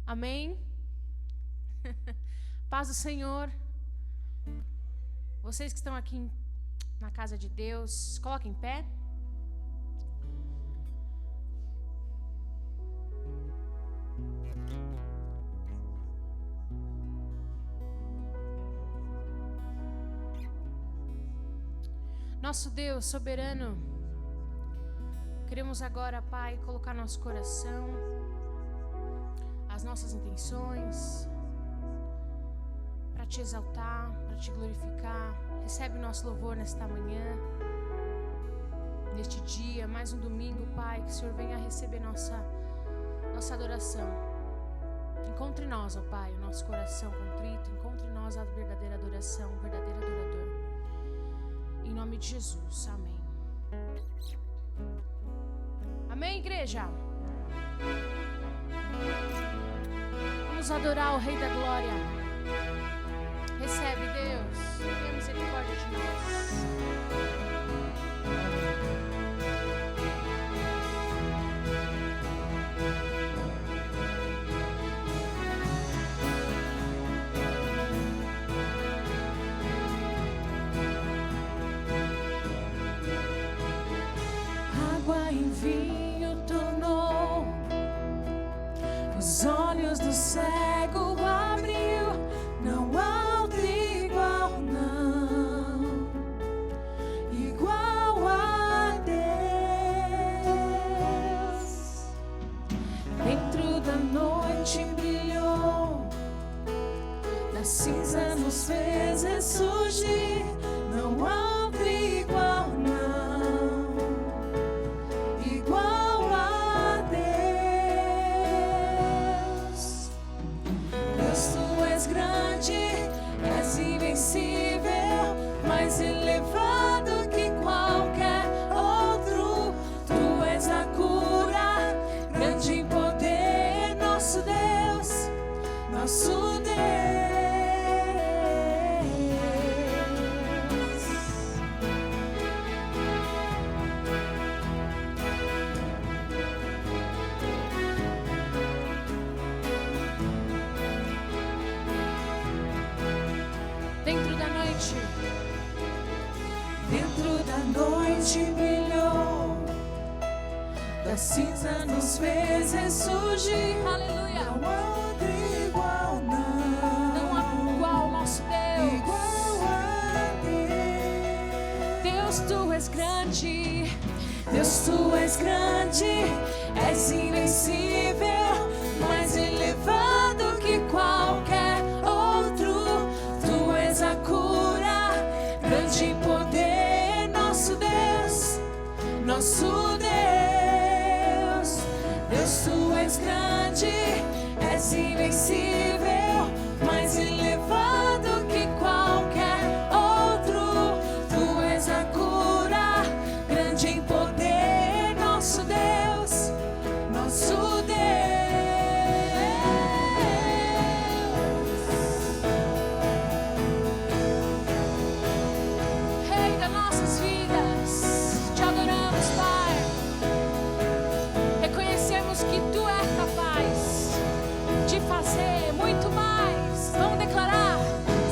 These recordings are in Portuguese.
Amém? Paz do Senhor. Vocês que estão aqui na casa de Deus, coloquem em pé. Nosso Deus soberano, queremos agora, Pai, colocar nosso coração, as nossas intenções, para te exaltar, para te glorificar. Recebe o nosso louvor nesta manhã, neste dia, mais um domingo, Pai, que o Senhor venha receber nossa adoração. Encontre em nós, ó Pai, o nosso coração contrito, encontre em nós a verdadeira adoração, o verdadeiro adorador. Em nome de Jesus, amém. Amém, igreja? Vamos adorar o Rei da Glória. Recebe, Deus, tenha misericórdia de nós. Água em vinho tornou, os olhos do cego abriu, não há outro igual, não, igual a Deus. Dentro da noite brilhou, da cinza nos fez ressurgir, não há outro igual, não. Mais elevado que qualquer outro, tu és a cura, grande em poder, nosso Deus, nosso Deus. Dentro da noite brilhou, da cinza nos fez ressurgir. Aleluia. Não há outro igual, não. Não há igual nosso Deus. Igual a Deus, tu és grande. Deus, tu és grande, és invencível, mais elevado que qualquer outro. Tu és a cura, grande em poder, nosso Deus, nosso Deus. Deus, tu és grande, és invencível, mais elevado que qualquer outro. Tu és a cura, grande em poder, nosso Deus, nosso Deus. Rei das nossas vidas, te adoramos, Pai. Reconhecemos que tu és capaz de fazer muito mais. Vamos declarar: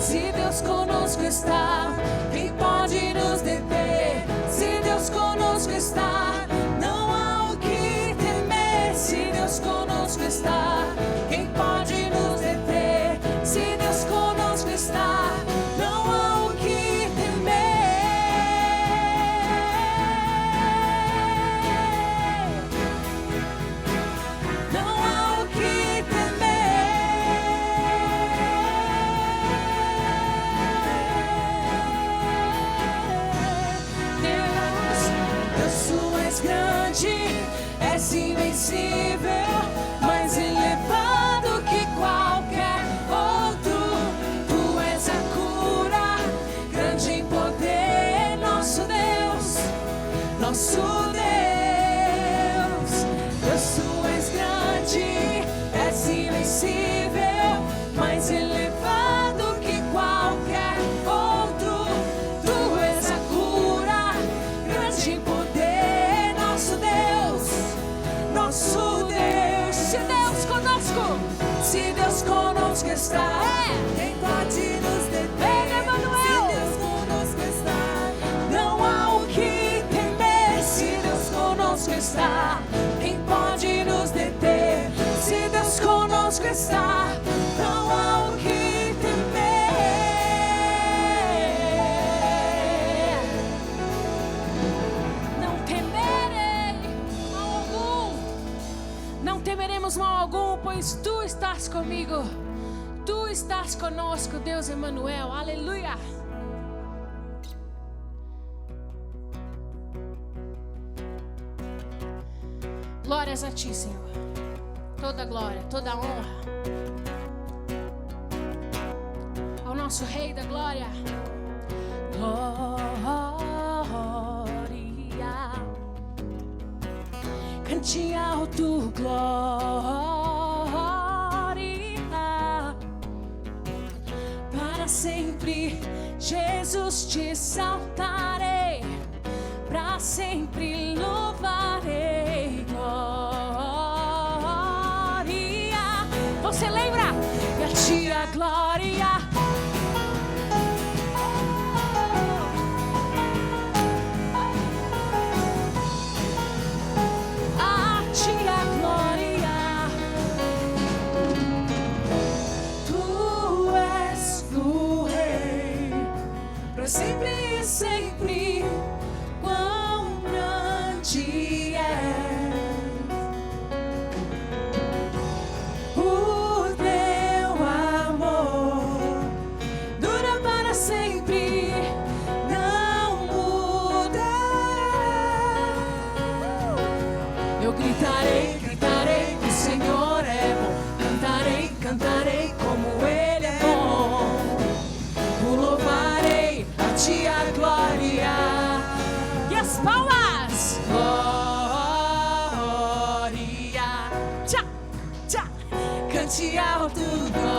Se Deus conosco está, quem pode nos deter? Se Deus conosco está, não há o que temer. Se Deus conosco está, quem pode nos deter? Se Deus conosco está, não há o que temer. Não há o que Deus, tu és grande, és invencível, mais elevado que qualquer outro. Tu és a cura, grande em poder, nosso Deus, nosso Deus. Deus, tu és grande, és invencível, mais elevado que qualquer outro. Tu és a cura, grande em poder, nosso Deus, nosso Deus. está? Quem pode nos deter? Se Deus conosco está, não há o que temer. Se Deus conosco está, quem pode nos deter? Se Deus conosco está, não há o que temer. Não temerei mal algum. Não temeremos mal algum, pois tu estás comigo. Tu estás conosco, Deus Emmanuel. Aleluia. Glórias a ti, Senhor. Toda glória, toda honra ao nosso Rei da glória. Glória, cante alto, glória, para sempre, Jesus, te exaltarei, para sempre louvarei. Glória, você lembra? E a ti a glória. A ti a glória. Tu és o Rei, para sempre e sempre. Quão grande é o teu amor, dura para sempre, não mudará. Eu gritarei, gritarei, o Senhor é bom. Cantarei, cantarei, como Ele é bom. O louvarei, a ti a glória. E as palmas. Glória. Tchá, tchá. Cante alto, glória.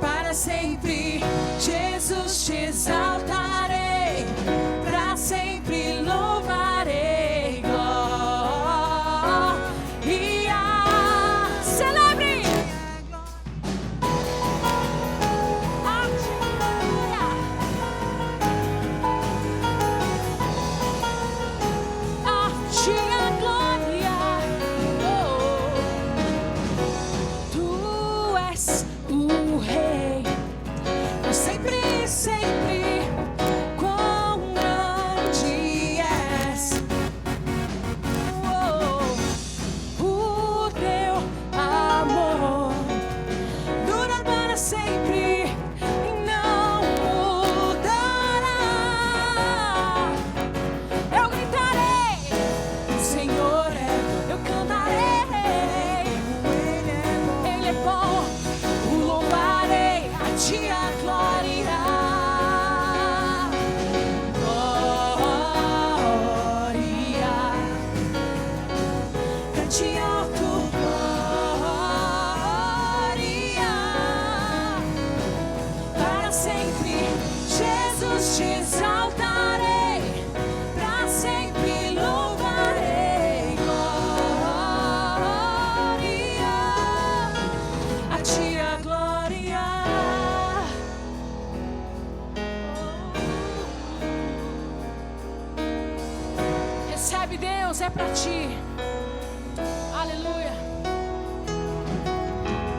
Para sempre, Jesus, te exaltarei. Para sempre louvarei. Glória. Celebre. A ti a glória. Tu és o Rei, para sempre e sempre. Quão grande és. O teu amor dura para sempre e não mudará. Eu gritarei, o Senhor é, eu cantarei, Ele é bom, o louvarei, a ti a glória. Glória, cante alto, glória. Para sempre, Jesus, te exaltarei, para sempre louvarei. Glória, a ti a glória. Recebe, Deus, é para ti. Aleluia.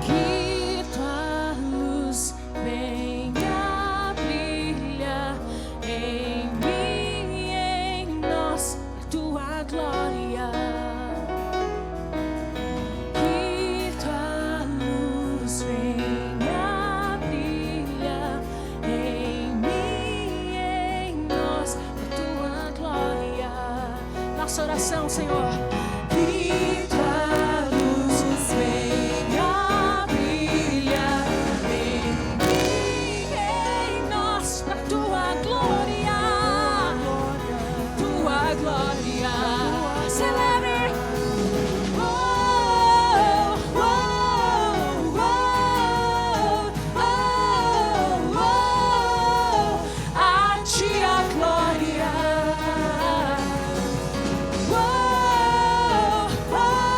Que tua luz venha brilhar em mim e em nós, a tua glória. Que tua luz venha brilhar em mim e em nós, a tua glória. Nossa oração, Senhor. Que tua luz venha brilhar em mim e em nós, a tua glória. Tua glória. Celebre. Oh, oh, oh, oh, oh, oh. A ti a glória. Oh, oh,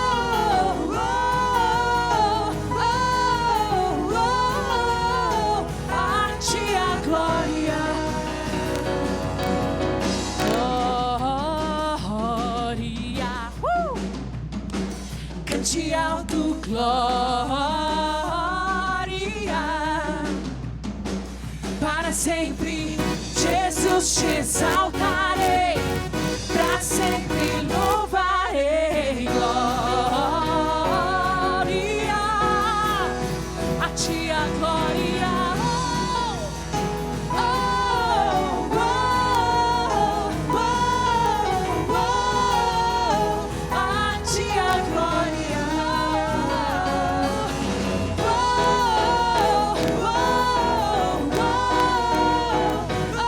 de alto glória. Para sempre, Jesus, te exaltarei, para sempre louvarei. Glória, a ti a glória. Oh, oh, oh, oh, oh, a ti a glória. Oh, oh, oh, oh,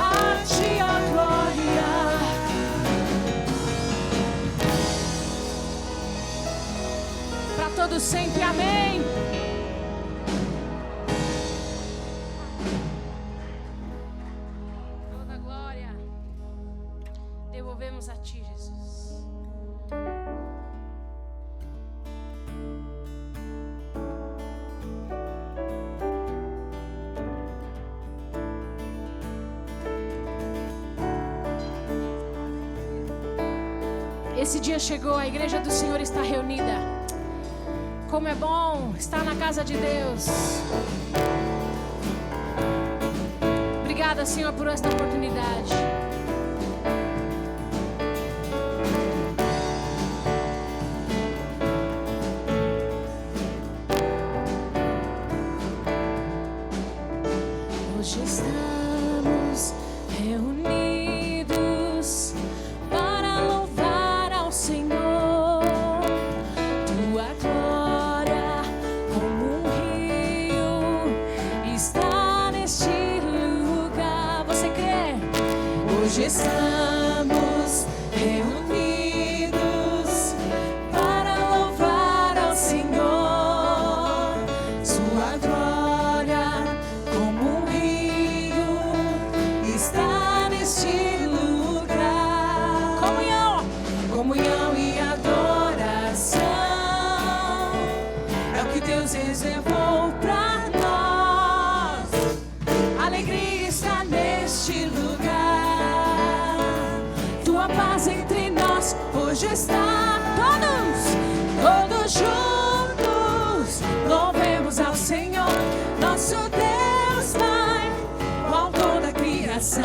a ti a glória. Para todos sempre, amém. Toda glória devolvemos a ti, Jesus. Esse dia chegou, a igreja do Senhor está reunida. Como é bom estar na casa de Deus. Obrigada, Senhor, por esta oportunidade. Hoje estamos reunidos para louvar ao Senhor. Tua glória, como um rio, está neste lugar. Você crê? Hoje estamos reunidos para louvar ao Senhor. Sua glória, como um rio, está neste lugar. Comunhão, comunhão e adoração é o que Deus reservou para nós. Alegria está neste lugar. Tua paz entre nós hoje está. Todos juntos louvemos ao Senhor, nosso Deus Pai, o autor da criação.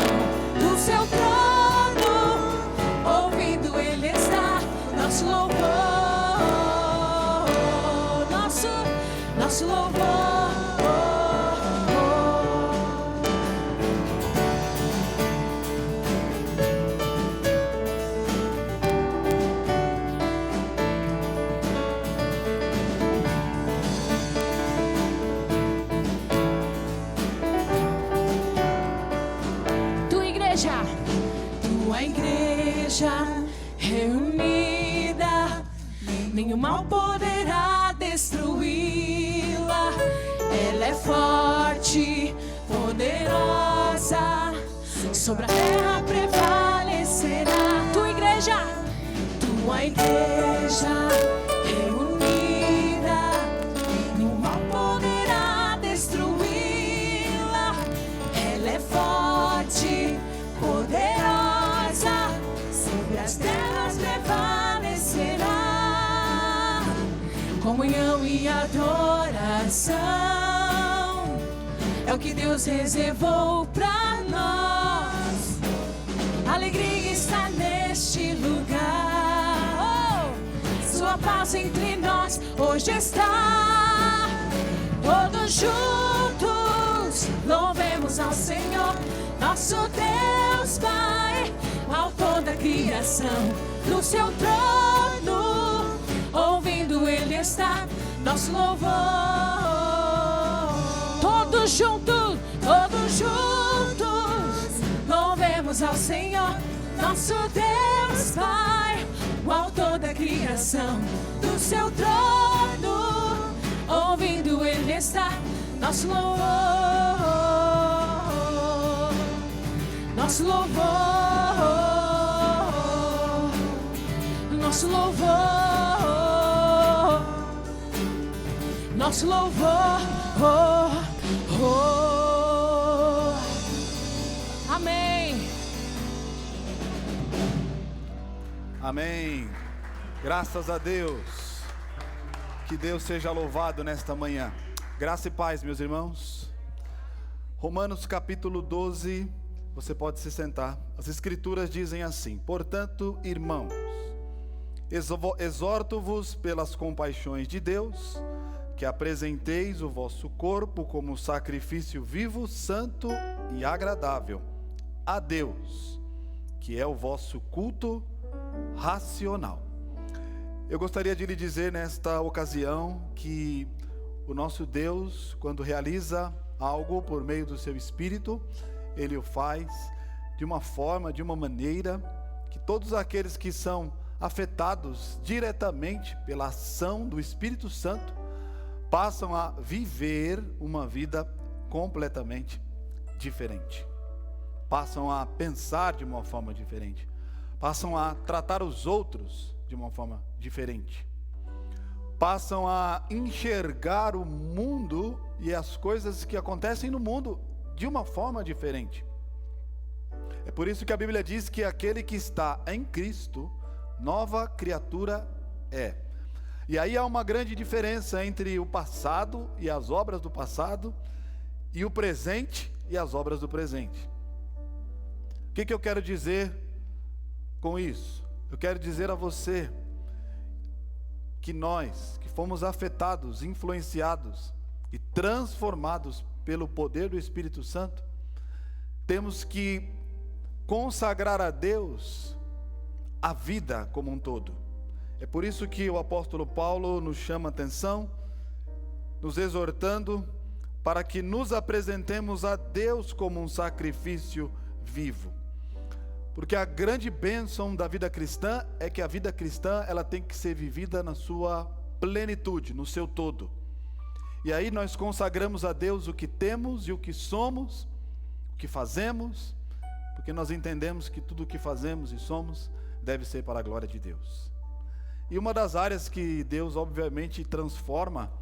Do seu trono, ouvindo Ele está. Nosso louvor, nosso louvor. Tua igreja reunida, nenhum mal poderá destruí-la. Ela é forte, poderosa, sobre a terra prevalecerá. Tua igreja reunida, nenhum mal poderá destruí-la. Ela é forte, poderosa, sobre as terras prevalecerá. Comunhão e adoração é o que Deus reservou para nós. Alegria está neste lugar. Oh, sua paz entre nós hoje está. Todos juntos louvemos ao Senhor, nosso Deus Pai, autor da criação. No seu trono, ouvindo Ele está. Nosso louvor. Todos juntos, louvemos ao Senhor, nosso Deus Pai, o autor da criação. Do seu trono, ouvindo Ele está. Nosso louvor, nosso louvor, nosso louvor, nosso louvor. Amém. Amém. Graças a Deus. Que Deus seja louvado nesta manhã. Graça e paz, meus irmãos. Romanos capítulo 12, você pode se sentar. As escrituras dizem assim: portanto, irmãos, exorto-vos pelas compaixões de Deus, que apresenteis o vosso corpo como sacrifício vivo, santo e agradável a Deus, que é o vosso culto racional. Eu gostaria de lhe dizer nesta ocasião que o nosso Deus, quando realiza algo por meio do seu Espírito, Ele o faz de uma forma, de uma maneira que todos aqueles que são afetados diretamente pela ação do Espírito Santo passam a viver uma vida completamente diferente, passam a pensar de uma forma diferente, passam a tratar os outros de uma forma diferente, passam a enxergar o mundo e as coisas que acontecem no mundo de uma forma diferente. É por isso que a Bíblia diz que aquele que está em Cristo, nova criatura é. E aí há uma grande diferença entre o passado e as obras do passado, e o presente e as obras do presente. O que eu quero dizer com isso? Eu quero dizer a você que nós, que fomos afetados, influenciados e transformados pelo poder do Espírito Santo, temos que consagrar a Deus a vida como um todo. É por isso que o apóstolo Paulo nos chama a atenção, nos exortando para que nos apresentemos a Deus como um sacrifício vivo. Porque a grande bênção da vida cristã é que a vida cristã, ela tem que ser vivida na sua plenitude, no seu todo. E aí nós consagramos a Deus o que temos e o que somos, o que fazemos, porque nós entendemos que tudo o que fazemos e somos deve ser para a glória de Deus. E uma das áreas que Deus obviamente transforma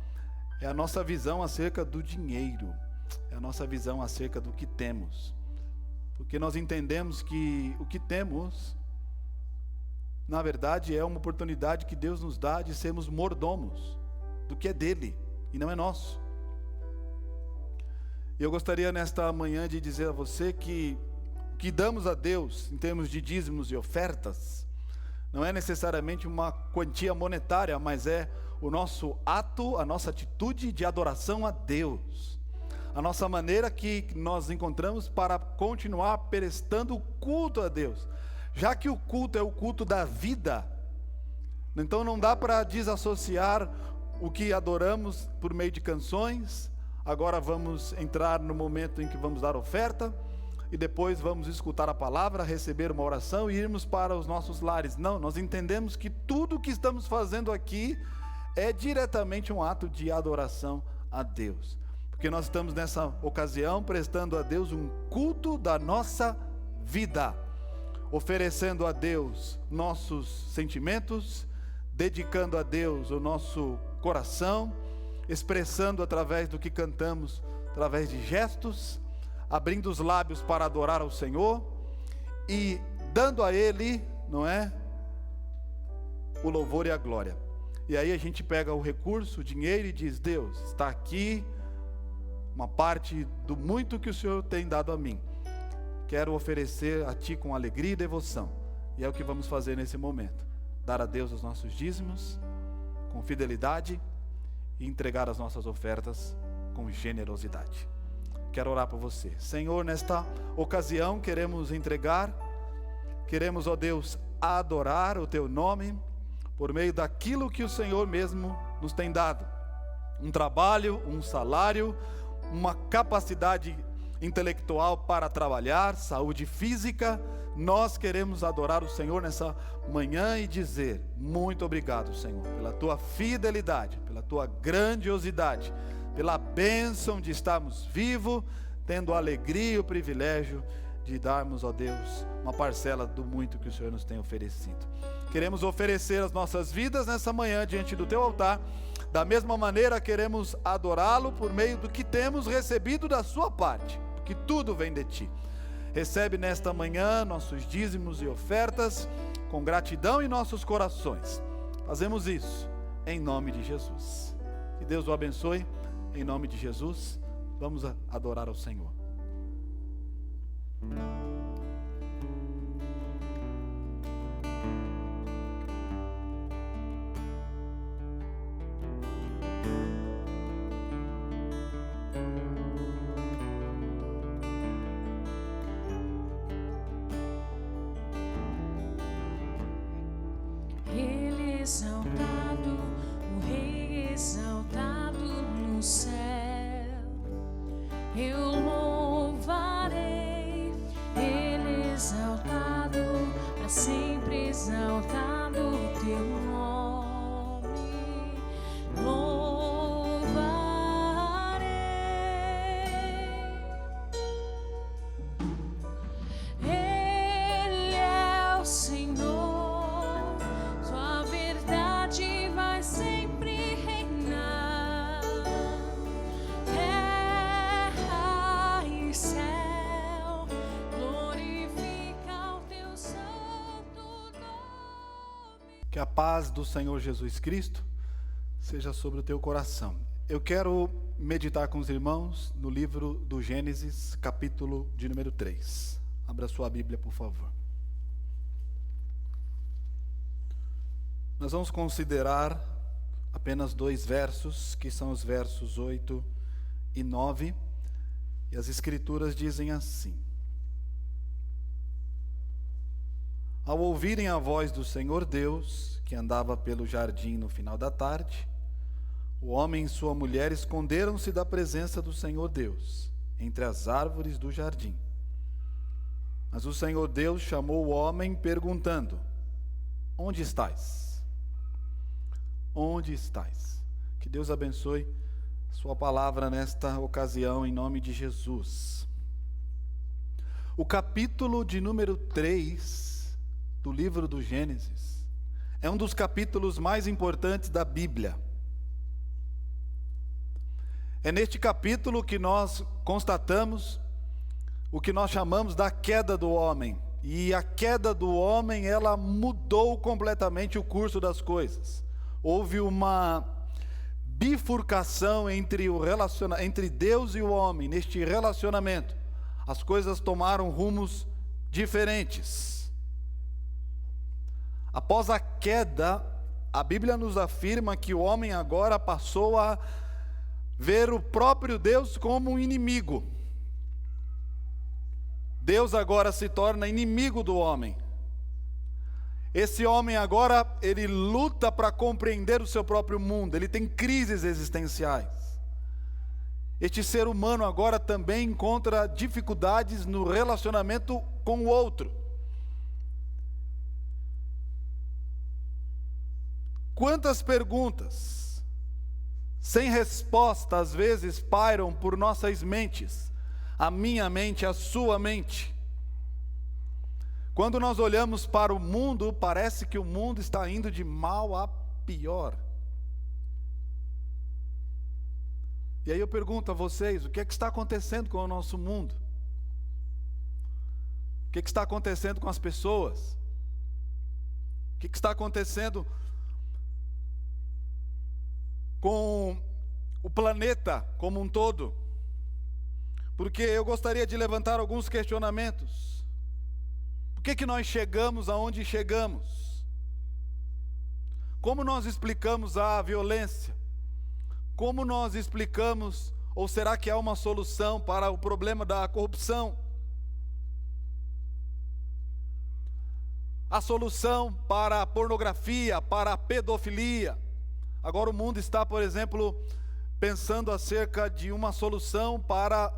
é a nossa visão acerca do dinheiro, é a nossa visão acerca do que temos. Porque nós entendemos que o que temos, na verdade, é uma oportunidade que Deus nos dá de sermos mordomos do que é dele e não é nosso. E eu gostaria nesta manhã de dizer a você que o que damos a Deus em termos de dízimos e ofertas não é necessariamente uma quantia monetária, mas é o nosso ato, a nossa atitude de adoração a Deus. A nossa maneira que nós encontramos para continuar prestando culto a Deus. Já que o culto é o culto da vida, então não dá para desassociar o que adoramos por meio de canções. Agora vamos entrar no momento em que vamos dar oferta, e depois vamos escutar a palavra, receber uma oração e irmos para os nossos lares. Não, nós entendemos que tudo o que estamos fazendo aqui é diretamente um ato de adoração a Deus. Porque nós estamos nessa ocasião prestando a Deus um culto da nossa vida, oferecendo a Deus nossos sentimentos, dedicando a Deus o nosso coração, expressando através do que cantamos, através de gestos, abrindo os lábios para adorar ao Senhor e dando a Ele, não é, o louvor e a glória. E aí a gente pega o recurso, o dinheiro, e diz: Deus, está aqui uma parte do muito que o Senhor tem dado a mim, quero oferecer a Ti com alegria e devoção. E é o que vamos fazer nesse momento: dar a Deus os nossos dízimos com fidelidade e entregar as nossas ofertas com generosidade. Quero orar por você. Senhor, nesta ocasião queremos entregar, queremos, ó Deus, adorar o Teu nome por meio daquilo que o Senhor mesmo nos tem dado. Um trabalho, um salário, uma capacidade intelectual para trabalhar, saúde física. Nós queremos adorar o Senhor nessa manhã e dizer: muito obrigado, Senhor, pela Tua fidelidade, pela Tua grandiosidade, pela bênção de estarmos vivos, tendo a alegria e o privilégio de darmos, ó Deus, uma parcela do muito que o Senhor nos tem oferecido. Queremos oferecer as nossas vidas nessa manhã diante do Teu altar. Da mesma maneira, queremos adorá-lo por meio do que temos recebido da Sua parte, porque tudo vem de Ti. Recebe nesta manhã nossos dízimos e ofertas, com gratidão em nossos corações. Fazemos isso em nome de Jesus. Que Deus o abençoe, em nome de Jesus. Vamos adorar ao Senhor. Ele exaltado, o Rei exaltado no céu. Eu louvarei, Ele exaltado, para sempre exaltado o teu nome. Louvarei. Ele é o Senhor, sua verdade vai sempre reinar. Terra e céu, glorifica o teu santo nome. Que a paz do Senhor Jesus Cristo seja sobre o teu coração. Eu quero meditar com os irmãos no livro do Gênesis, capítulo de número 3. Abra sua Bíblia, por favor. Nós vamos considerar apenas 2 versos, que são os versos 8 e 9. E as Escrituras dizem assim: Ao ouvirem a voz do Senhor Deus, que andava pelo jardim no final da tarde, o homem e sua mulher esconderam-se da presença do Senhor Deus, entre as árvores do jardim. Mas o Senhor Deus chamou o homem, perguntando: Onde estás? Onde estás? Que Deus abençoe sua palavra nesta ocasião, em nome de Jesus. O capítulo de número 3 do livro do Gênesis é um dos capítulos mais importantes da Bíblia. É neste capítulo que nós constatamos o que nós chamamos da queda do homem. E a queda do homem, ela mudou completamente o curso das coisas. Houve uma bifurcação entre Deus e o homem, neste relacionamento. As coisas tomaram rumos diferentes. Após a queda, a Bíblia nos afirma que o homem agora passou a ver o próprio Deus como um inimigo. Deus agora se torna inimigo do homem. Esse homem agora, ele luta para compreender o seu próprio mundo, ele tem crises existenciais. Este ser humano agora também encontra dificuldades no relacionamento com o outro. Quantas perguntas sem resposta às vezes pairam por nossas mentes, a minha mente, a sua mente. Quando nós olhamos para o mundo, parece que o mundo está indo de mal a pior. E aí eu pergunto a vocês, o que é que está acontecendo com o nosso mundo? O que é que está acontecendo com as pessoas? O que é que está acontecendo com o planeta como um todo? Porque eu gostaria de levantar alguns questionamentos. Por que nós chegamos aonde chegamos? Como nós explicamos a violência? Como nós explicamos, ou será que há uma solução para o problema da corrupção? A solução para a pornografia, para a pedofilia? Agora o mundo está, por exemplo, pensando acerca de uma solução para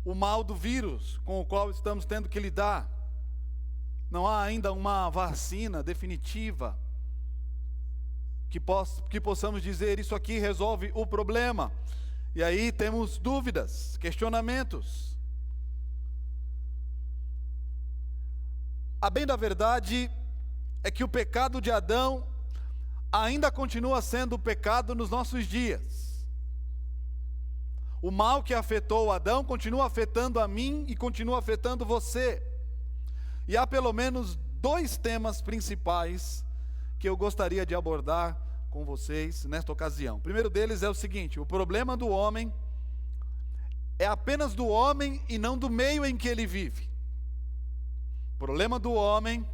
o mal do vírus com o qual estamos tendo que lidar. Não há ainda uma vacina definitiva que possamos dizer isso aqui resolve o problema. E aí temos dúvidas, questionamentos. A bem da verdade é que o pecado de Adão ainda continua sendo o pecado nos nossos dias. O mal que afetou Adão continua afetando a mim e continua afetando você. E há pelo menos dois temas principais que eu gostaria de abordar com vocês nesta ocasião. O primeiro deles é o seguinte: o problema do homem é apenas do homem e não do meio em que ele vive. O problema do homem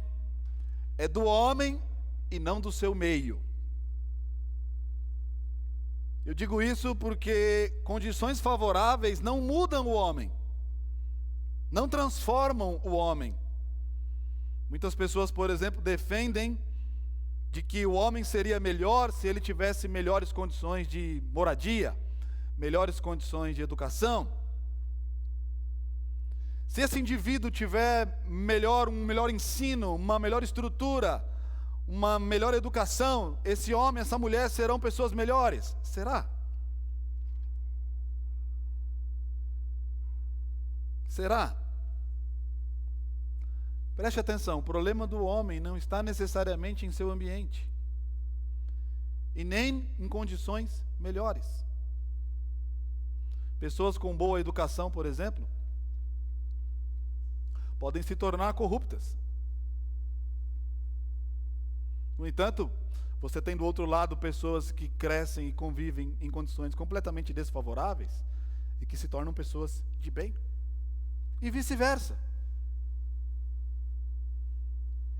é do homem e não do seu meio. Eu digo isso porque condições favoráveis não mudam o homem, não transformam o homem. Muitas pessoas, por exemplo, defendem de que o homem seria melhor se ele tivesse melhores condições de moradia, melhores condições de educação. Se esse indivíduo tiver um melhor ensino, uma melhor estrutura, uma melhor educação, esse homem, essa mulher serão pessoas melhores. Será? Será? Preste atenção, o problema do homem não está necessariamente em seu ambiente e nem em condições melhores. Pessoas com boa educação, por exemplo, podem se tornar corruptas. No entanto, você tem do outro lado pessoas que crescem e convivem em condições completamente desfavoráveis e que se tornam pessoas de bem. E vice-versa.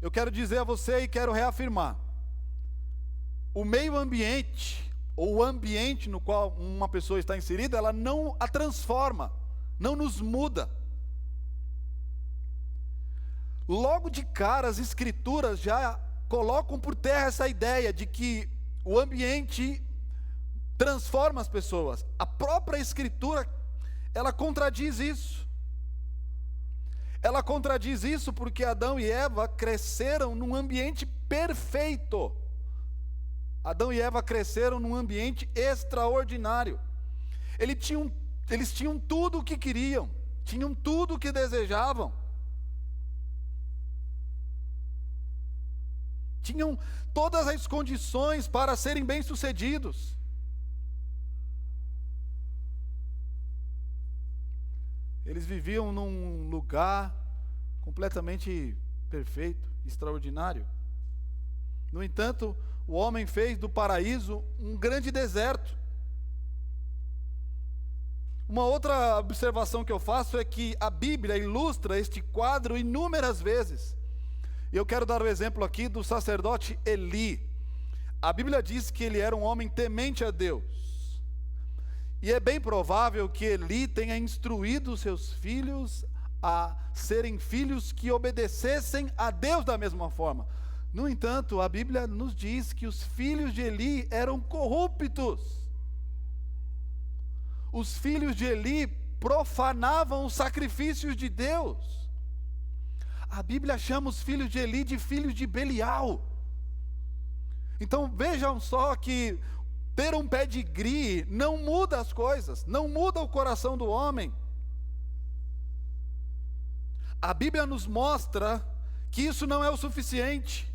Eu quero dizer a você e quero reafirmar: o meio ambiente, ou o ambiente no qual uma pessoa está inserida, ela não a transforma, não nos muda. Logo de cara, as escrituras já colocam por terra essa ideia de que o ambiente transforma as pessoas. A própria escritura, ela contradiz isso. Ela contradiz isso porque Adão e Eva cresceram num ambiente perfeito. Adão e Eva cresceram num ambiente extraordinário. Eles tinham tudo o que queriam, tinham tudo o que desejavam. Tinham todas as condições para serem bem-sucedidos. Eles viviam num lugar completamente perfeito, extraordinário. No entanto, o homem fez do paraíso um grande deserto. Uma outra observação que eu faço é que a Bíblia ilustra este quadro inúmeras vezes. E eu quero dar o exemplo aqui do sacerdote Eli. A Bíblia diz que ele era um homem temente a Deus. E é bem provável que Eli tenha instruído seus filhos a serem filhos que obedecessem a Deus da mesma forma. No entanto, a Bíblia nos diz que os filhos de Eli eram corruptos. Os filhos de Eli profanavam os sacrifícios de Deus. A Bíblia chama os filhos de Eli de filhos de Belial. Então vejam só que ter um pedigree não muda as coisas, não muda o coração do homem. A Bíblia nos mostra que isso não é o suficiente,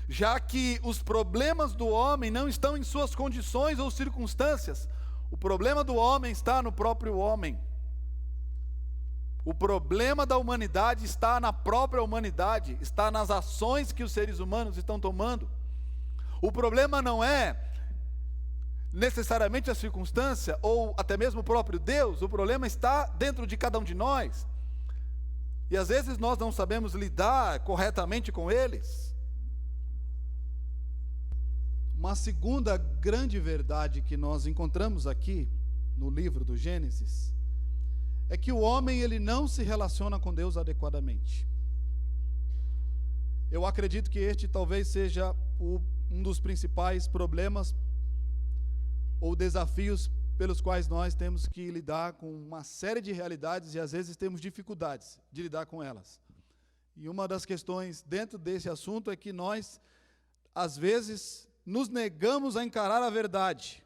já que os problemas do homem não estão em suas condições ou circunstâncias. O problema do homem está no próprio homem. O problema da humanidade está na própria humanidade, está nas ações que os seres humanos estão tomando. O problema não é necessariamente a circunstância, ou até mesmo o próprio Deus. O problema está dentro de cada um de nós. E às vezes nós não sabemos lidar corretamente com eles. Uma segunda grande verdade que nós encontramos aqui no livro do Gênesis é que o homem ele não se relaciona com Deus adequadamente. Eu acredito que este talvez seja um dos principais problemas ou desafios pelos quais nós temos que lidar com uma série de realidades e às vezes temos dificuldades de lidar com elas. E uma das questões dentro desse assunto é que nós, às vezes, nos negamos a encarar a verdade.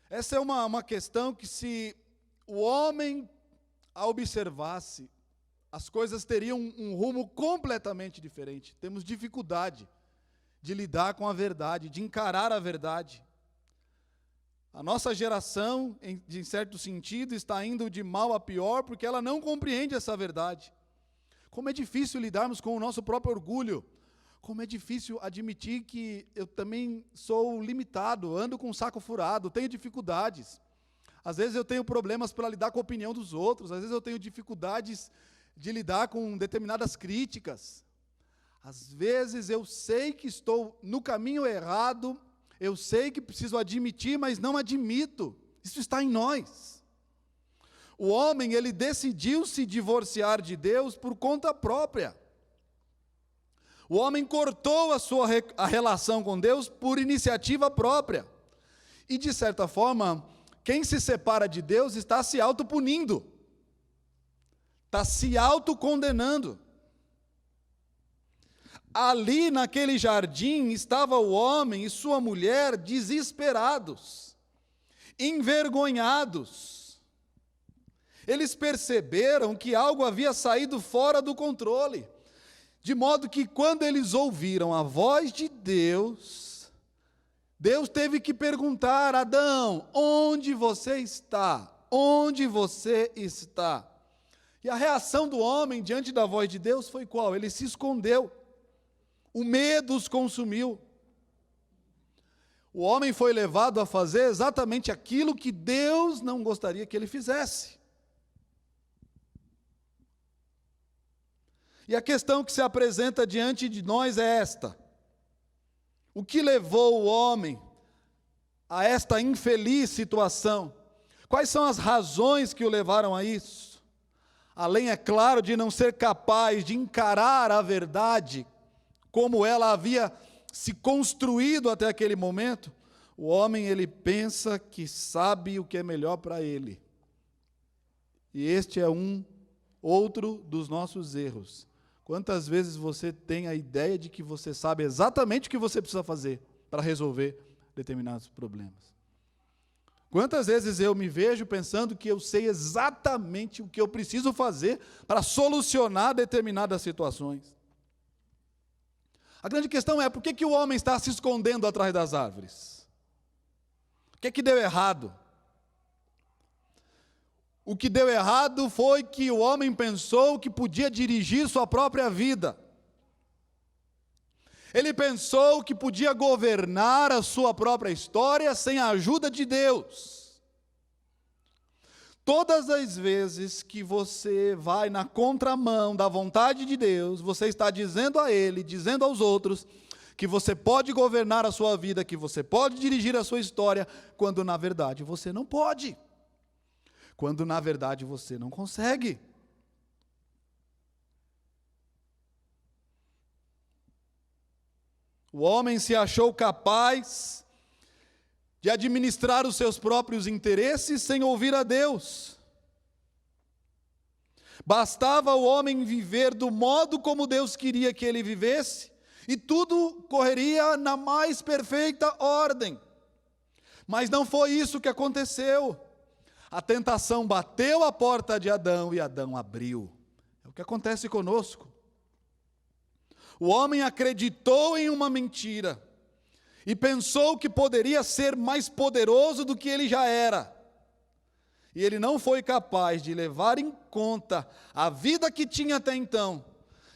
Essa é uma questão que, se o homem a observasse, as coisas teriam um rumo completamente diferente. Temos dificuldade de lidar com a verdade, de encarar a verdade. A nossa geração, em certo sentido, está indo de mal a pior porque ela não compreende essa verdade. Como é difícil lidarmos com o nosso próprio orgulho. Como é difícil admitir que eu também sou limitado, ando com um saco furado, tenho dificuldades. Às vezes eu tenho problemas para lidar com a opinião dos outros, às vezes eu tenho dificuldades de lidar com determinadas críticas. Às vezes eu sei que estou no caminho errado, eu sei que preciso admitir, mas não admito. Isso está em nós. O homem, ele decidiu se divorciar de Deus por conta própria. O homem cortou a relação com Deus por iniciativa própria. E, de certa forma, quem se separa de Deus está se autopunindo. Está se autocondenando. Ali naquele jardim estava o homem e sua mulher desesperados, envergonhados. Eles perceberam que algo havia saído fora do controle. De modo que quando eles ouviram a voz de Deus, Deus teve que perguntar: Adão, onde você está? Onde você está? E a reação do homem diante da voz de Deus foi qual? Ele se escondeu. O medo os consumiu. O homem foi levado a fazer exatamente aquilo que Deus não gostaria que ele fizesse. E a questão que se apresenta diante de nós é esta: o que levou o homem a esta infeliz situação? Quais são as razões que o levaram a isso? Além, é claro, de não ser capaz de encarar a verdade como ela havia se construído até aquele momento, o homem, ele pensa que sabe o que é melhor para ele. E este é outro dos nossos erros. Quantas vezes você tem a ideia de que você sabe exatamente o que você precisa fazer para resolver determinados problemas? Quantas vezes eu me vejo pensando que eu sei exatamente o que eu preciso fazer para solucionar determinadas situações? A grande questão é, por que o homem está se escondendo atrás das árvores? O que deu errado? O que deu errado foi que o homem pensou que podia dirigir sua própria vida. Ele pensou que podia governar a sua própria história sem a ajuda de Deus. Todas as vezes que você vai na contramão da vontade de Deus, você está dizendo a Ele, dizendo aos outros, que você pode governar a sua vida, que você pode dirigir a sua história, quando na verdade você não pode. Quando na verdade você não consegue. O homem se achou capaz de administrar os seus próprios interesses sem ouvir a Deus. Bastava o homem viver do modo como Deus queria que ele vivesse, e tudo correria na mais perfeita ordem. Mas não foi isso que aconteceu. A tentação bateu a porta de Adão e Adão abriu. É o que acontece conosco. O homem acreditou em uma mentira e pensou que poderia ser mais poderoso do que ele já era. E ele não foi capaz de levar em conta a vida que tinha até então.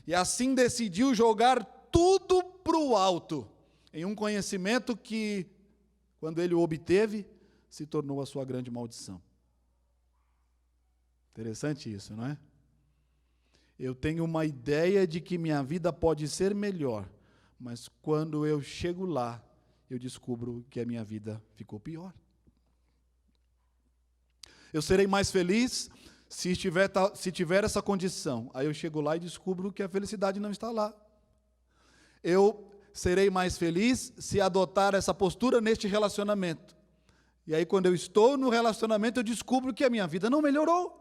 E assim decidiu jogar tudo para o alto, em um conhecimento que, quando ele o obteve, se tornou a sua grande maldição. Interessante isso, não é? Eu tenho uma ideia de que minha vida pode ser melhor, mas quando eu chego lá, eu descubro que a minha vida ficou pior. Eu serei mais feliz se tiver essa condição. Aí eu chego lá e descubro que a felicidade não está lá. Eu serei mais feliz se adotar essa postura neste relacionamento. E aí, quando eu estou no relacionamento, eu descubro que a minha vida não melhorou.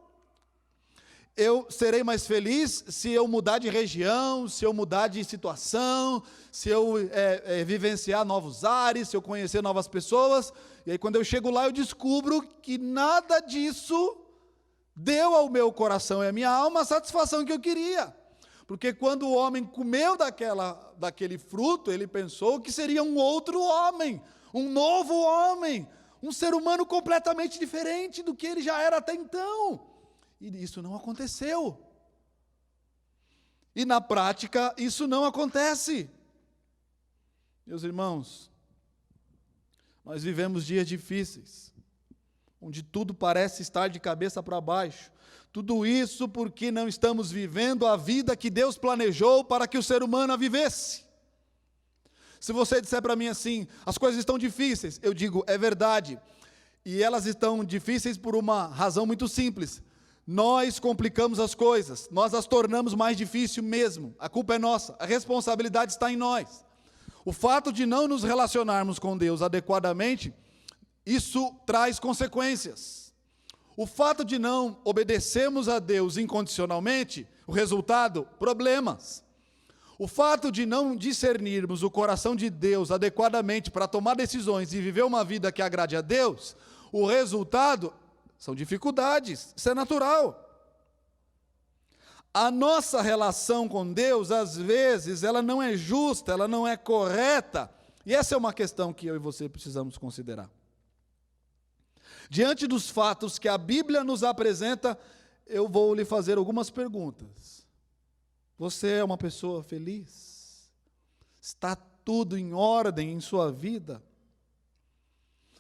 Eu serei mais feliz se eu mudar de região, se eu mudar de situação, se eu vivenciar novos ares, se eu conhecer novas pessoas. E aí, quando eu chego lá, eu descubro que nada disso deu ao meu coração e à minha alma a satisfação que eu queria. Porque quando o homem comeu daquele fruto, ele pensou que seria um outro homem, um novo homem, um ser humano completamente diferente do que ele já era até então. E isso não aconteceu. E na prática, isso não acontece. Meus irmãos, nós vivemos dias difíceis, onde tudo parece estar de cabeça para baixo. Tudo isso porque não estamos vivendo a vida que Deus planejou para que o ser humano a vivesse. Se você disser para mim assim, as coisas estão difíceis, eu digo, é verdade. E elas estão difíceis por uma razão muito simples. Nós complicamos as coisas, nós as tornamos mais difícil mesmo. A culpa é nossa, a responsabilidade está em nós. O fato de não nos relacionarmos com Deus adequadamente, isso traz consequências. O fato de não obedecermos a Deus incondicionalmente, o resultado, problemas. O fato de não discernirmos o coração de Deus adequadamente para tomar decisões e viver uma vida que agrade a Deus, o resultado são dificuldades, isso é natural. A nossa relação com Deus, às vezes, ela não é justa, ela não é correta, e essa é uma questão que eu e você precisamos considerar. Diante dos fatos que a Bíblia nos apresenta, eu vou lhe fazer algumas perguntas. Você é uma pessoa feliz? Está tudo em ordem em sua vida?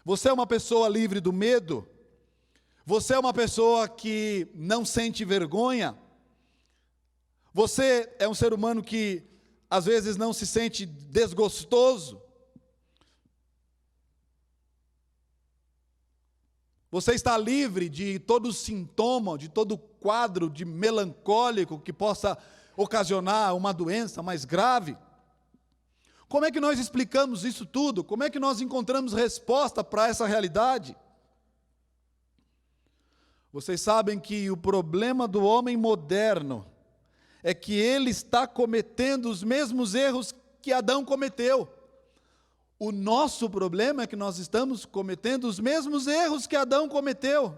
Você é uma pessoa livre do medo? Você é uma pessoa que não sente vergonha? Você é um ser humano que às vezes não se sente desgostoso? Você está livre de todo sintoma, de todo quadro de melancólico que possa ocasionar uma doença mais grave? Como é que nós explicamos isso tudo? Como é que nós encontramos resposta para essa realidade? Vocês sabem que o problema do homem moderno é que ele está cometendo os mesmos erros que Adão cometeu. O nosso problema é que nós estamos cometendo os mesmos erros que Adão cometeu,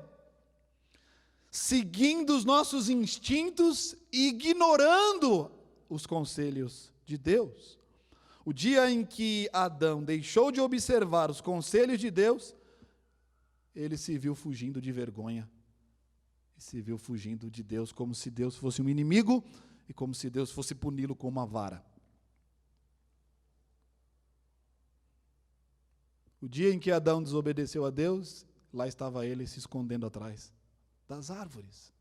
seguindo os nossos instintos e ignorando os conselhos de Deus. O dia em que Adão deixou de observar os conselhos de Deus, ele se viu fugindo de vergonha, se viu fugindo de Deus, como se Deus fosse um inimigo e como se Deus fosse puni-lo com uma vara. O dia em que Adão desobedeceu a Deus, lá estava ele se escondendo atrás das árvores.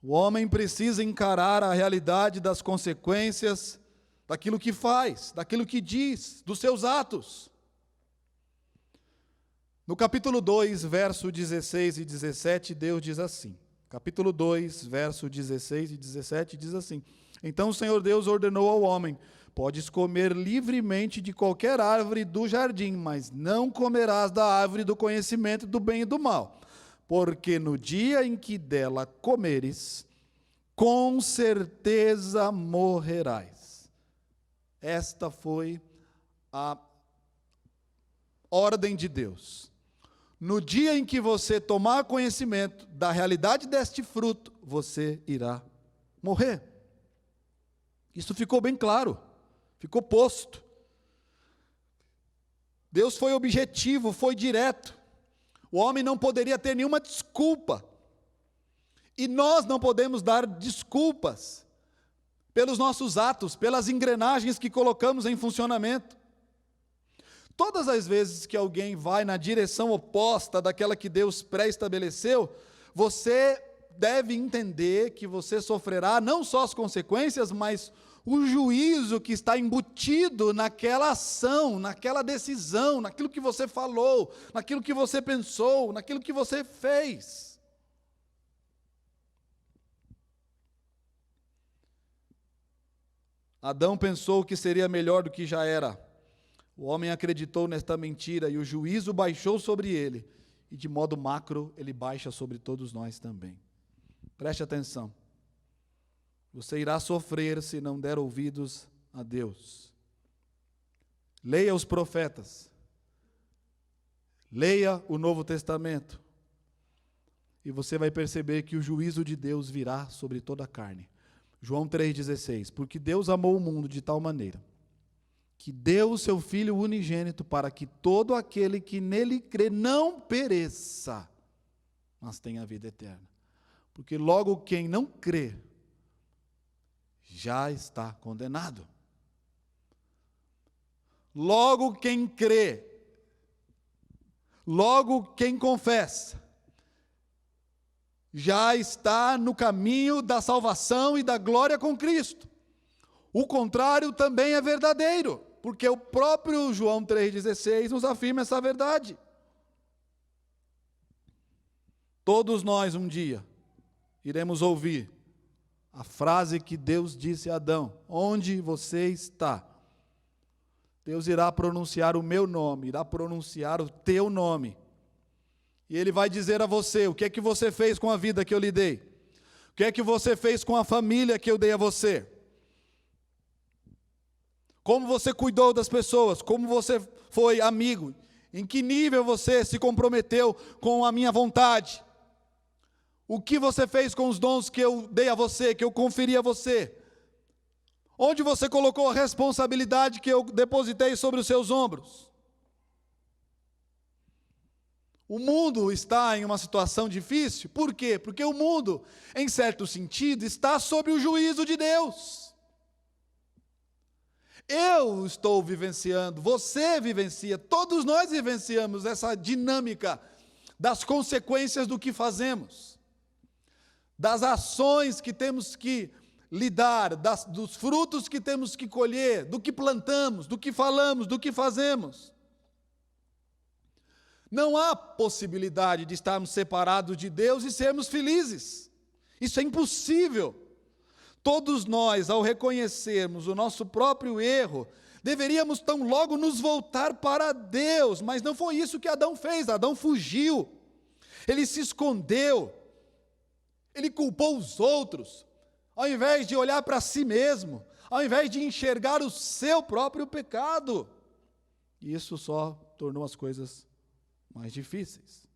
O homem precisa encarar a realidade das consequências daquilo que faz, daquilo que diz, dos seus atos. No capítulo 2, verso 16 e 17, Deus diz assim. Capítulo 2, verso 16 e 17 diz assim: Então o Senhor Deus ordenou ao homem: Podes comer livremente de qualquer árvore do jardim, mas não comerás da árvore do conhecimento do bem e do mal, porque no dia em que dela comeres, com certeza morrerás. Esta foi a ordem de Deus. No dia em que você tomar conhecimento da realidade deste fruto, você irá morrer. Isso ficou bem claro, ficou posto. Deus foi objetivo, foi direto. O homem não poderia ter nenhuma desculpa. E nós não podemos dar desculpas pelos nossos atos, pelas engrenagens que colocamos em funcionamento. Todas as vezes que alguém vai na direção oposta daquela que Deus pré-estabeleceu, você deve entender que você sofrerá não só as consequências, mas o juízo que está embutido naquela ação, naquela decisão, naquilo que você falou, naquilo que você pensou, naquilo que você fez. Adão pensou que seria melhor do que já era. O homem acreditou nesta mentira e o juízo baixou sobre ele. E de modo macro, ele baixa sobre todos nós também. Preste atenção. Você irá sofrer se não der ouvidos a Deus. Leia os profetas. Leia o Novo Testamento. E você vai perceber que o juízo de Deus virá sobre toda a carne. João 3,16. Porque Deus amou o mundo de tal maneira que deu o seu Filho unigênito para que todo aquele que nele crê não pereça, mas tem a vida eterna. Porque logo quem não crê já está condenado. Logo quem crê, logo quem confessa, já está no caminho da salvação e da glória com Cristo. O contrário também é verdadeiro, porque o próprio João 3,16 nos afirma essa verdade. Todos nós um dia iremos ouvir a frase que Deus disse a Adão: onde você está? Deus irá pronunciar o meu nome, irá pronunciar o teu nome. E Ele vai dizer a você: o que é que você fez com a vida que eu lhe dei? O que é que você fez com a família que eu dei a você? Como você cuidou das pessoas? Como você foi amigo? Em que nível você se comprometeu com a minha vontade? O que você fez com os dons que eu dei a você, que eu conferi a você? Onde você colocou a responsabilidade que eu depositei sobre os seus ombros? O mundo está em uma situação difícil. Por quê? Porque o mundo, em certo sentido, está sob o juízo de Deus. Eu estou vivenciando, você vivencia, todos nós vivenciamos essa dinâmica das consequências do que fazemos, das ações que temos que lidar, dos frutos que temos que colher, do que plantamos, do que falamos, do que fazemos. Não há possibilidade de estarmos separados de Deus e sermos felizes. Isso é impossível. Todos nós, ao reconhecermos o nosso próprio erro, deveríamos tão logo nos voltar para Deus, mas não foi isso que Adão fez. Adão fugiu, ele se escondeu, ele culpou os outros, ao invés de olhar para si mesmo, ao invés de enxergar o seu próprio pecado. E isso só tornou as coisas mais difíceis.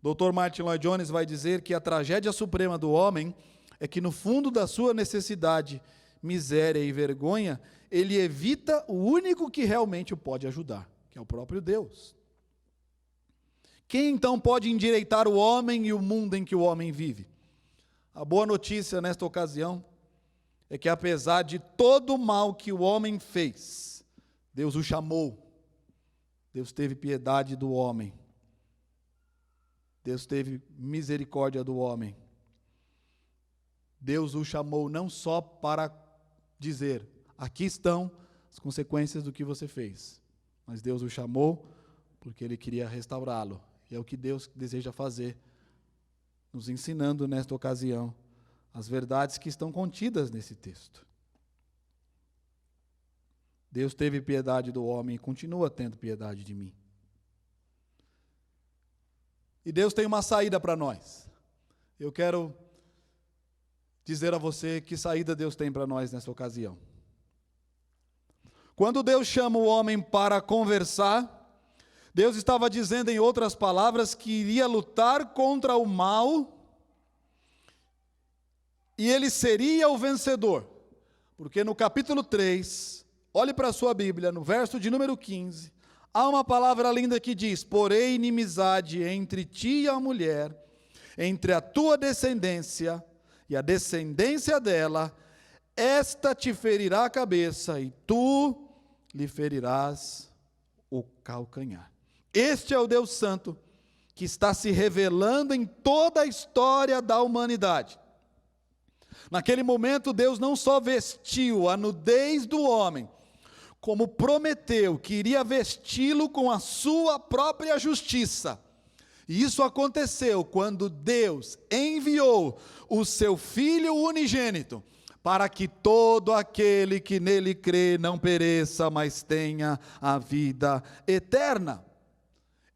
Dr. Martin Lloyd Jones vai dizer que a tragédia suprema do homem é que no fundo da sua necessidade, miséria e vergonha, ele evita o único que realmente o pode ajudar, que é o próprio Deus. Quem então pode endireitar o homem e o mundo em que o homem vive? A boa notícia nesta ocasião é que, apesar de todo o mal que o homem fez, Deus o chamou. Deus teve piedade do homem. Deus teve misericórdia do homem. Deus o chamou não só para dizer: aqui estão as consequências do que você fez, mas Deus o chamou porque Ele queria restaurá-lo. E é o que Deus deseja fazer, nos ensinando nesta ocasião as verdades que estão contidas nesse texto. Deus teve piedade do homem e continua tendo piedade de mim. E Deus tem uma saída para nós. Eu quero dizer a você que saída Deus tem para nós nessa ocasião. Quando Deus chama o homem para conversar, Deus estava dizendo, em outras palavras, que iria lutar contra o mal e ele seria o vencedor. Porque no capítulo 3, olhe para a sua Bíblia, no verso de número 15, há uma palavra linda que diz: porém inimizade entre ti e a mulher, entre a tua descendência e a descendência dela, esta te ferirá a cabeça e tu lhe ferirás o calcanhar. Este é o Deus Santo que está se revelando em toda a história da humanidade. Naquele momento, Deus não só vestiu a nudez do homem, como prometeu que iria vesti-lo com a sua própria justiça. E isso aconteceu quando Deus enviou o seu Filho unigênito, para que todo aquele que nele crê não pereça, mas tenha a vida eterna.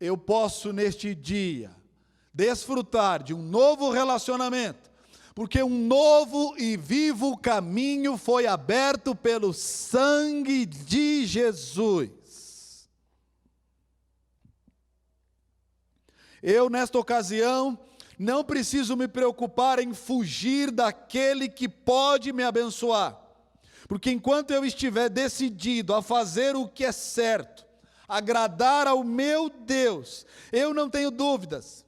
Eu posso neste dia desfrutar de um novo relacionamento, porque um novo e vivo caminho foi aberto pelo sangue de Jesus. Eu, nesta ocasião, não preciso me preocupar em fugir daquele que pode me abençoar, porque enquanto eu estiver decidido a fazer o que é certo, agradar ao meu Deus, eu não tenho dúvidas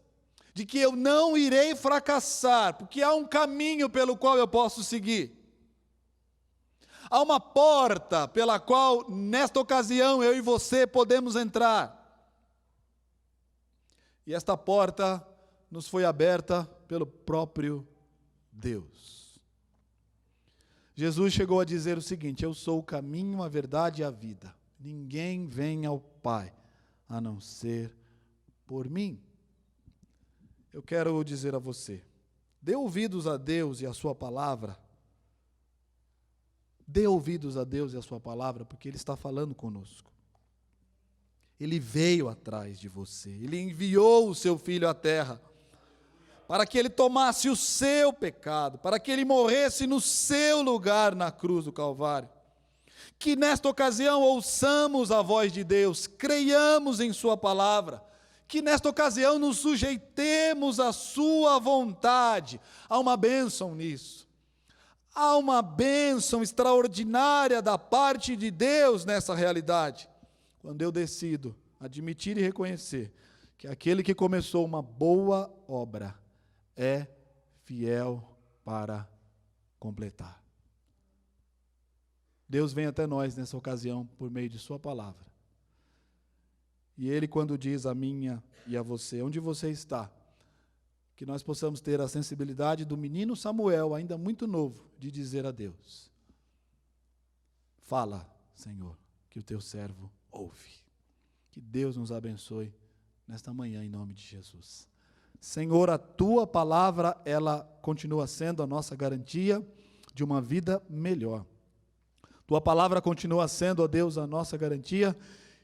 de que eu não irei fracassar, porque há um caminho pelo qual eu posso seguir. Há uma porta pela qual, nesta ocasião, eu e você podemos entrar. E esta porta nos foi aberta pelo próprio Deus. Jesus chegou a dizer o seguinte: eu sou o caminho, a verdade e a vida. Ninguém vem ao Pai a não ser por mim. Eu quero dizer a você, dê ouvidos a Deus e a sua palavra. Dê ouvidos a Deus e a sua palavra, porque Ele está falando conosco. Ele veio atrás de você, Ele enviou o seu Filho à terra, para que Ele tomasse o seu pecado, para que Ele morresse no seu lugar na cruz do Calvário. Que nesta ocasião ouçamos a voz de Deus, creiamos em sua palavra, que nesta ocasião nos sujeitemos à sua vontade. Há uma bênção nisso. Há uma bênção extraordinária da parte de Deus nessa realidade. Quando eu decido admitir e reconhecer que aquele que começou uma boa obra é fiel para completar. Deus vem até nós nessa ocasião por meio de sua palavra. E Ele, quando diz a minha e a você, onde você está, que nós possamos ter a sensibilidade do menino Samuel, ainda muito novo, de dizer a Deus: fala, Senhor, que o teu servo ouve. Que Deus nos abençoe nesta manhã, em nome de Jesus. Senhor, a tua palavra, ela continua sendo a nossa garantia de uma vida melhor. Tua palavra continua sendo, ó Deus, a nossa garantia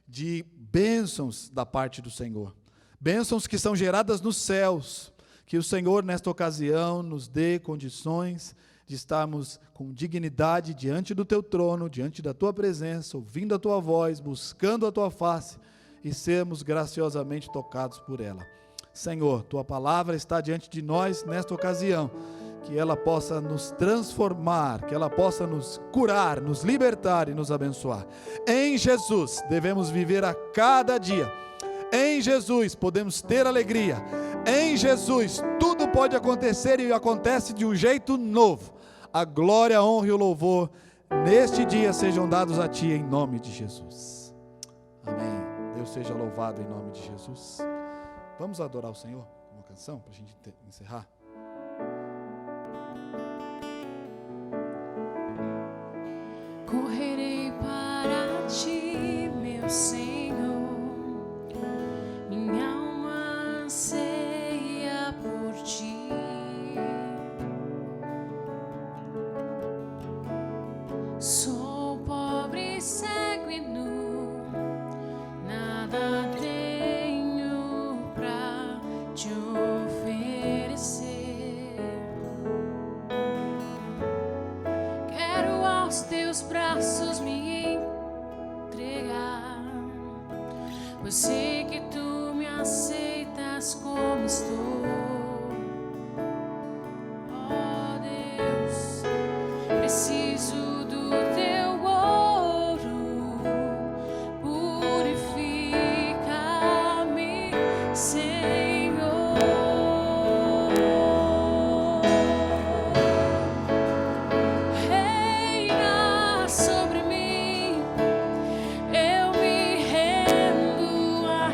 de bênçãos da parte do Senhor. Bênçãos que são geradas nos céus. Que o Senhor, nesta ocasião, nos dê condições de estarmos com dignidade diante do teu trono, diante da tua presença, ouvindo a tua voz, buscando a tua face e sermos graciosamente tocados por ela. Senhor, tua palavra está diante de nós nesta ocasião, que ela possa nos transformar, que ela possa nos curar, nos libertar e nos abençoar. Em Jesus devemos viver a cada dia. Em Jesus podemos ter alegria. Em Jesus tudo pode acontecer e acontece de um jeito novo. A glória, a honra e o louvor neste dia sejam dados a Ti em nome de Jesus. Amém. Deus seja louvado em nome de Jesus. Vamos adorar o Senhor com uma canção para a gente encerrar. Correrei para Ti, meu Senhor, minha alma anseia por Ti. Sou pobre, cego e nu, nada tenho pra Te oferecer. Quero aos Teus braços me entregar, pois sei que Tu me aceitas como estou. Ó Deus, preciso do Teu ouro, purifica-me, Senhor. Reina sobre mim, eu me rendo a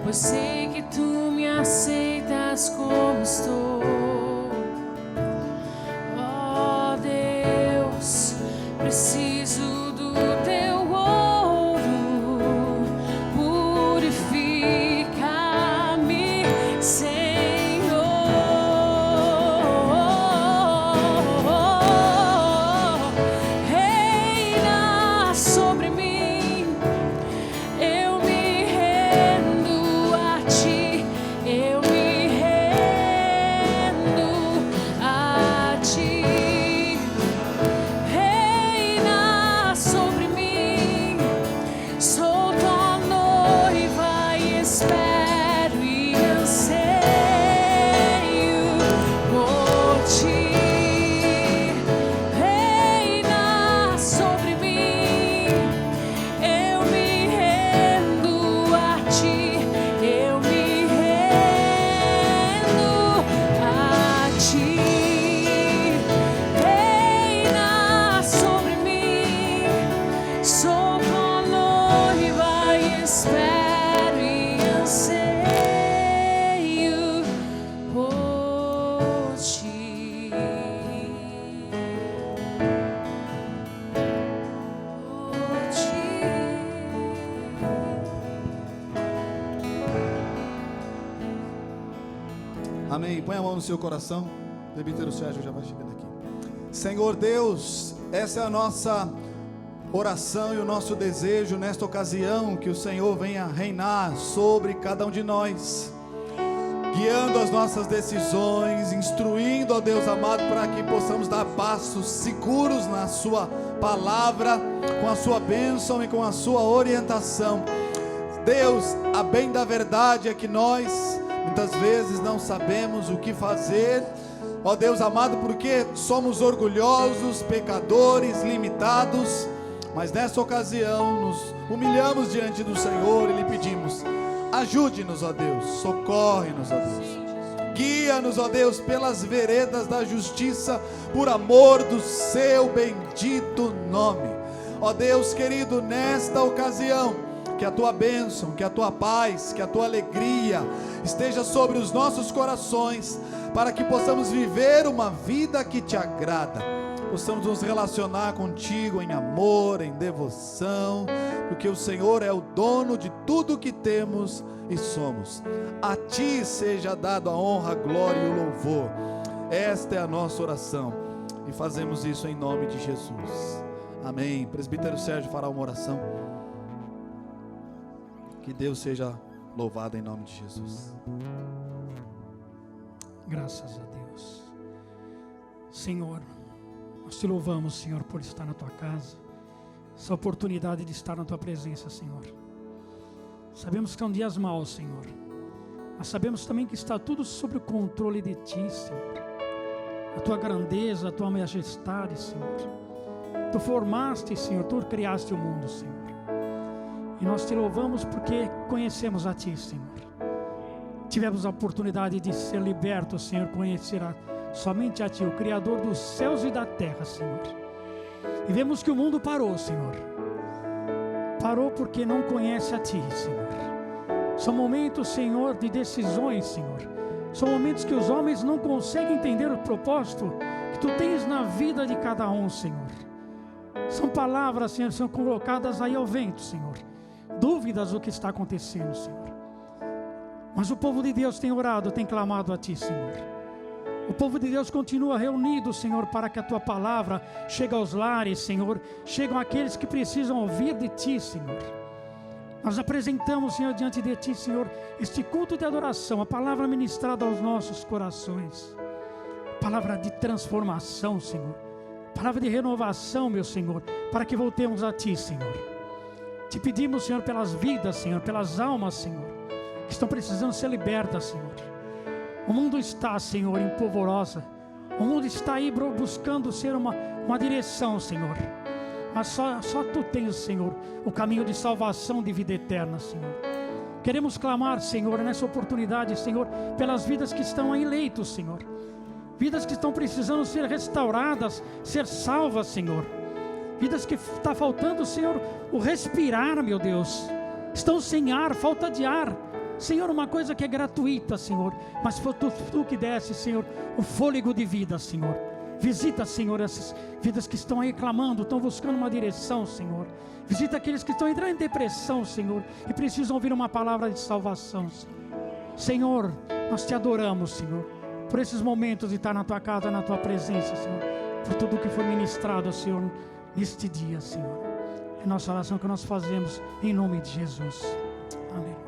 pois sei que tu me aceitas como estou. Oh Deus, preciso do teu ouro, purifica-me, Senhor. Reina sobre mim, eu me rendo a ti, eu me rendo a ti. Reina sobre mim, sou tua noiva e espero e anseio por ti. Reina sobre mim, eu me rendo a ti, eu me rendo a ti. Reina sobre mim, sou tua noiva e espero e anseio por ti. Por ti. Amém. Põe a mão no seu coração. O presbítero Sérgio já vai chegando aqui. Senhor Deus, essa é a nossa oração e o nosso desejo nesta ocasião, que o Senhor venha reinar sobre cada um de nós, guiando as nossas decisões, instruindo, ó Deus amado, para que possamos dar passos seguros na sua palavra, com a sua bênção e com a sua orientação. Deus, a bem da verdade é que nós muitas vezes não sabemos o que fazer, ó Deus amado, porque somos orgulhosos, pecadores, limitados, mas nessa ocasião nos humilhamos diante do Senhor e lhe pedimos: ajude-nos, ó Deus, socorre-nos, ó Deus, guia-nos, ó Deus, pelas veredas da justiça, por amor do seu bendito nome. Ó Deus querido, nesta ocasião, que a tua bênção, que a tua paz, que a tua alegria esteja sobre os nossos corações, para que possamos viver uma vida que te agrada, possamos nos relacionar contigo em amor, em devoção, porque o Senhor é o dono de tudo que temos e somos. A ti seja dado a honra, a glória e o louvor. Esta é a nossa oração e fazemos isso em nome de Jesus. Amém. Presbítero Sérgio fará uma oração. Que Deus seja louvado em nome de Jesus. Graças a Deus. Senhor, nós te louvamos, Senhor, por estar na tua casa, essa oportunidade de estar na tua presença, Senhor. Sabemos que são dias maus, Senhor, mas sabemos também que está tudo sob o controle de ti, Senhor. A tua grandeza, a tua majestade, Senhor. Tu formaste, Senhor, tu criaste o mundo, Senhor. E nós te louvamos porque conhecemos a ti, Senhor. Tivemos a oportunidade de ser libertos, Senhor, conhecer somente a ti, o Criador dos céus e da terra, Senhor. E vemos que o mundo parou, Senhor. Parou porque não conhece a ti, Senhor. São momentos, Senhor, de decisões, Senhor. São momentos que os homens não conseguem entender o propósito que tu tens na vida de cada um, Senhor. São palavras, Senhor, são colocadas aí ao vento, Senhor. Dúvidas do que está acontecendo, Senhor. Mas o povo de Deus tem orado, tem clamado a ti, Senhor. O povo de Deus continua reunido, Senhor, para que a tua palavra chegue aos lares, Senhor. Chegam aqueles que precisam ouvir de ti, Senhor. Nós apresentamos, Senhor, diante de ti, Senhor, este culto de adoração, a palavra ministrada aos nossos corações. Palavra de transformação, Senhor. Palavra de renovação, meu Senhor, para que voltemos a ti, Senhor. Te pedimos, Senhor, pelas vidas, Senhor, pelas almas, Senhor, que estão precisando ser libertas, Senhor. O mundo está, Senhor, em polvorosa. O mundo está aí buscando ser uma direção, Senhor. Mas só tu tens, Senhor, o caminho de salvação, de vida eterna, Senhor. Queremos clamar, Senhor, nessa oportunidade, Senhor, pelas vidas que estão aí leitos, Senhor. Vidas que estão precisando ser restauradas, ser salvas, Senhor. Vidas que está faltando, Senhor, o respirar, meu Deus. Estão sem ar, falta de ar. Senhor, uma coisa que é gratuita, Senhor, mas foi tu que desse, Senhor, o fôlego de vida, Senhor. Visita, Senhor, essas vidas que estão aí clamando, estão buscando uma direção, Senhor. Visita aqueles que estão entrando em depressão, Senhor, e precisam ouvir uma palavra de salvação, Senhor. Nós te adoramos, Senhor, por esses momentos de estar na tua casa, na tua presença, Senhor, por tudo que foi ministrado, Senhor, neste dia, Senhor. É nossa oração que nós fazemos em nome de Jesus. Amém.